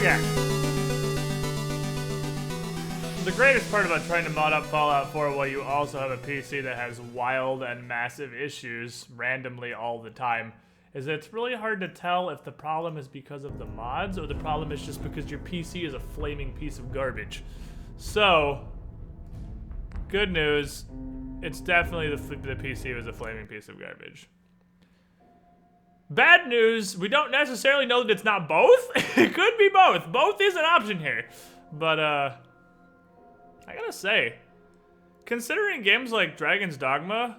Okay. The greatest part about trying to mod up Fallout 4 while you also have a PC that has wild and massive issues randomly all the time is that it's really hard to tell if the problem is because of the mods or the problem is just because your PC is a flaming piece of garbage. So, good news, it's definitely the PC was a flaming piece of garbage. Bad news, we don't necessarily know that it's not both. It could be both. Both is an option here. But, I gotta say, considering games like Dragon's Dogma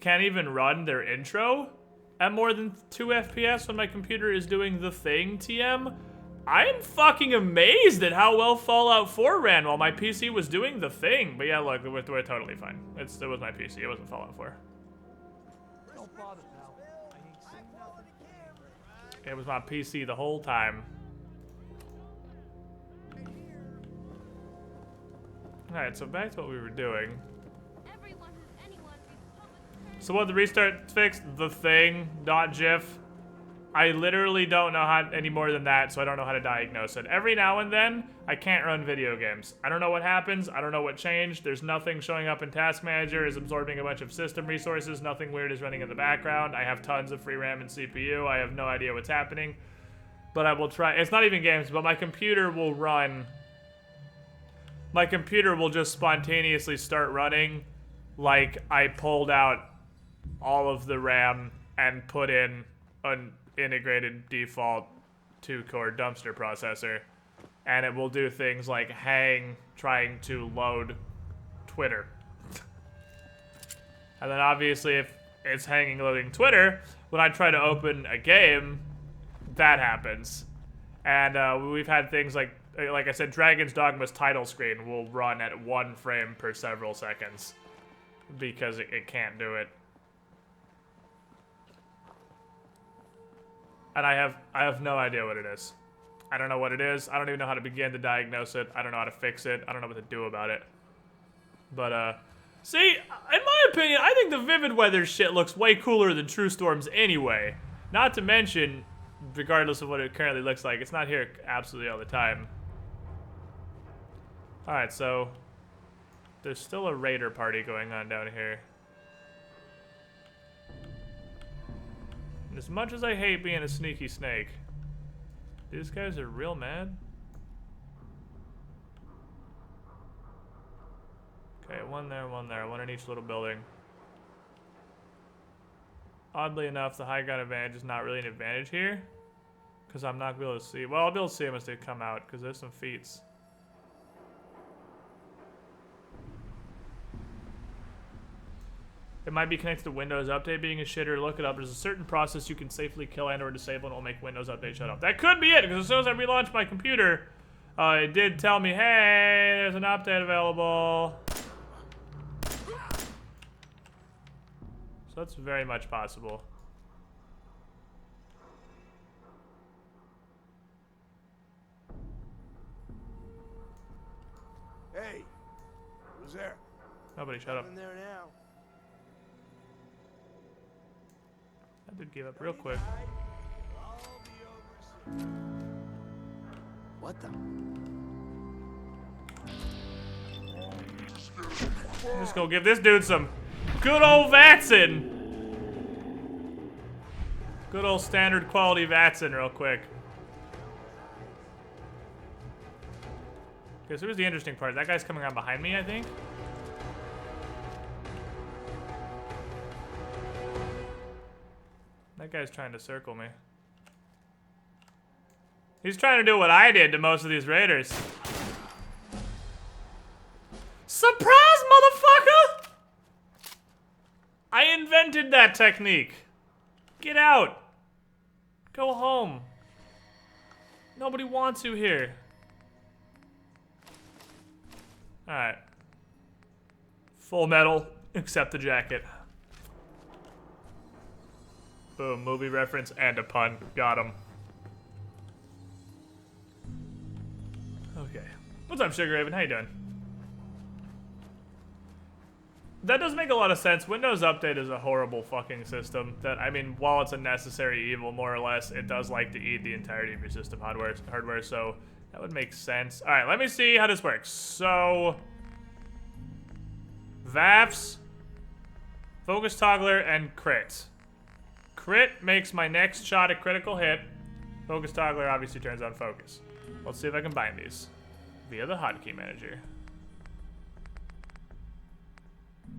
can't even run their intro at more than 2 FPS when my computer is doing the thing TM, I'm fucking amazed at how well Fallout 4 ran while my PC was doing the thing. But yeah, look, we're totally fine. It was my PC, it wasn't Fallout 4. Don't bother, pal. It was my PC the whole time. Alright, so back to what we were doing. So what the restart fixed? The thing, .gif. I literally don't know how any more than that, so I don't know how to diagnose it. Every now and then, I can't run video games. I don't know what happens, I don't know what changed. There's nothing showing up in Task Manager is absorbing a bunch of system resources. Nothing weird is running in the background. I have tons of free RAM and CPU. I have no idea what's happening. But I will try. It's not even games, but my computer will run. My computer will just spontaneously start running like I pulled out all of the RAM and put in an integrated default 2-core dumpster processor, and it will do things like hang trying to load Twitter. And then obviously if it's hanging loading Twitter, when I try to open a game, that happens. And we've had things like I said, Dragon's Dogma's title screen will run at 1 frame per several seconds because it can't do it. And I have no idea what it is. I don't know what it is. I don't even know how to begin to diagnose it. I don't know how to fix it. I don't know what to do about it. But, see, in my opinion, I think the Vivid Weather shit looks way cooler than True Storm's anyway. Not to mention, regardless of what it currently looks like, it's not here absolutely all the time. Alright, so there's still a raider party going on down here. And as much as I hate being a sneaky snake, these guys are real mad. Okay, one there, one in each little building. Oddly enough, the high ground advantage is not really an advantage here, because I'm not going to be able to see. Well, I'll be able to see them as they come out, because there's some feats. It might be connected to Windows Update being a shitter. Look it up. There's a certain process you can safely kill and or disable and it will make Windows Update shut off. That could be it, because as soon as I relaunched my computer, it did tell me, hey, there's an update available. So that's very much possible. Hey, who's there? Nobody, shut up. In there now. I did give up real quick. What the? I'm just gonna give this dude some good old Vatson. Good old standard quality Vatson real quick. Okay, so here's the interesting part. That guy's coming around behind me, I think. That guy's trying to circle me. He's trying to do what I did to most of these raiders. Surprise, motherfucker! I invented that technique. Get out. Go home. Nobody wants you here. Alright. Full metal, except the jacket. Boom, movie reference and a pun. Got him. Okay. What's up, Sugar Raven? How you doing? That does make a lot of sense. Windows Update is a horrible fucking system that, I mean, while it's a necessary evil, more or less, it does like to eat the entirety of your system hardware, so that would make sense. All right, let me see how this works. So, VAFs, Focus Toggler, and Crit. Crit makes my next shot a critical hit. Focus Toggler obviously turns on focus. Let's see if I can bind these via the hotkey manager.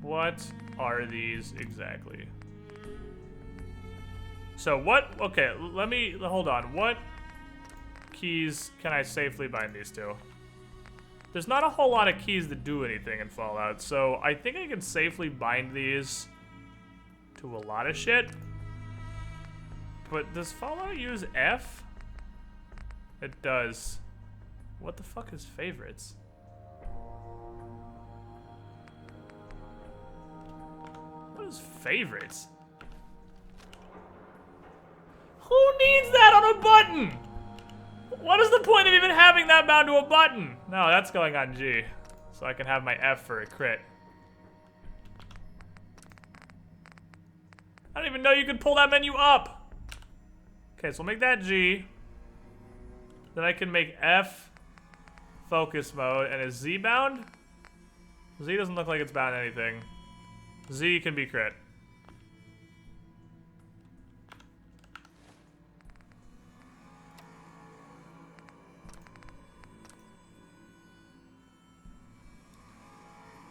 What are these exactly? So what, okay, hold on. What keys can I safely bind these to? There's not a whole lot of keys that do anything in Fallout, so I think I can safely bind these to a lot of shit. But does Fallout use F? It does. What the fuck is favorites? What is favorites? Who needs that on a button? What is the point of even having that bound to a button? No, that's going on G. So I can have my F for a crit. I don't even know you could pull that menu up. Okay, so we'll make that G. Then I can make F focus mode. And is Z bound? Z doesn't look like it's bound to anything. Z can be crit.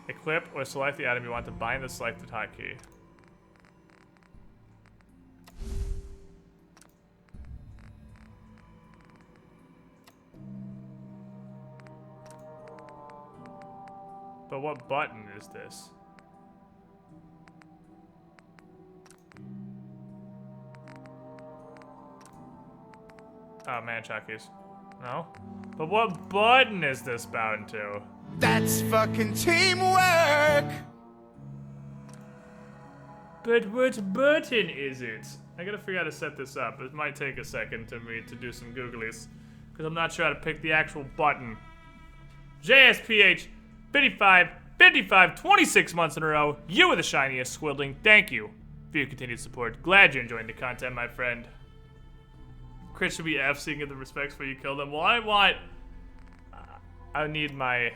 Equip or select the item you want to bind the selected hotkey. But what button is this? Oh man, Chucky's. No? But what button is this bound to? That's fucking teamwork! But what button is it? I gotta figure out how to set this up. It might take a second to me to do some googlies, because I'm not sure how to pick the actual button. JSPH 55, 26 months in a row. You are the shiniest, Squildling. Thank you for your continued support. Glad you're enjoying the content, my friend. Crit should be F so you can get the respects before you kill them. Well, I want... I need my...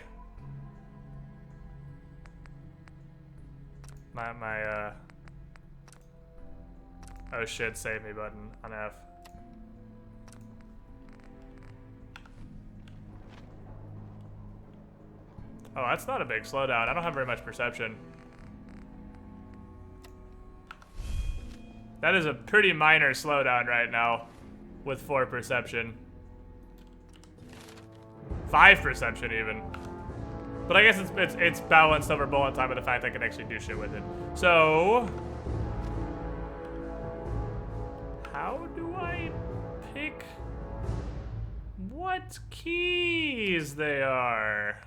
Oh shit, save me button on F. Oh, that's not a big slowdown. I don't have very much perception. That is a pretty minor slowdown right now with 4 perception. 5 perception even. But I guess it's balanced over bullet time with the fact I can actually do shit with it. So how do I pick what keys they are?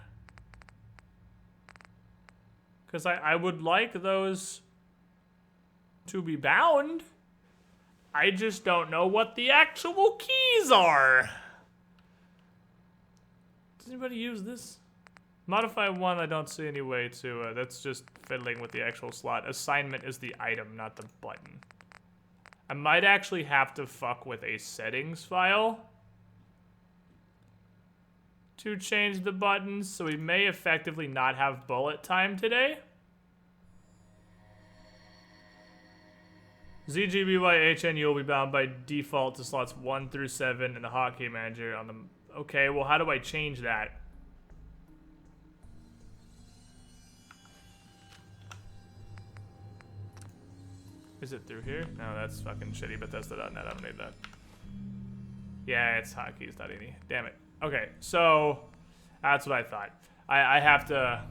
Because I would like those to be bound. I just don't know what the actual keys are. Does anybody use this? Modify 1, I don't see any way to, that's just fiddling with the actual slot. Assignment is the item, not the button. I might actually have to fuck with a settings file to change the buttons, so we may effectively not have bullet time today. ZGBYHNU will be bound by default to slots 1 through 7 in the hotkey manager on the... Okay, well how do I change that? Is it through here? No, that's fucking shitty Bethesda.net. I don't need that. Yeah, it's hotkeys.ini. Damn it. Okay, so that's what I thought. I have to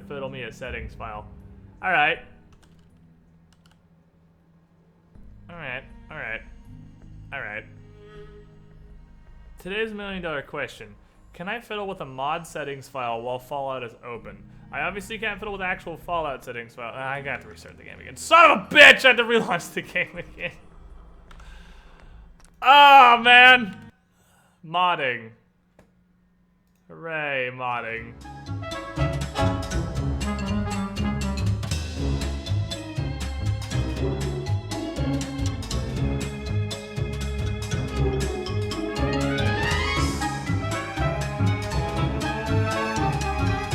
fiddle me a settings file. Alright. Alright. Today's $1 million question. Can I fiddle with a mod settings file while Fallout is open? I obviously can't fiddle with actual Fallout settings file. I got to restart the game again. Son of a bitch! I had to relaunch the game again. Oh, man! Modding. Hooray, modding. Bye.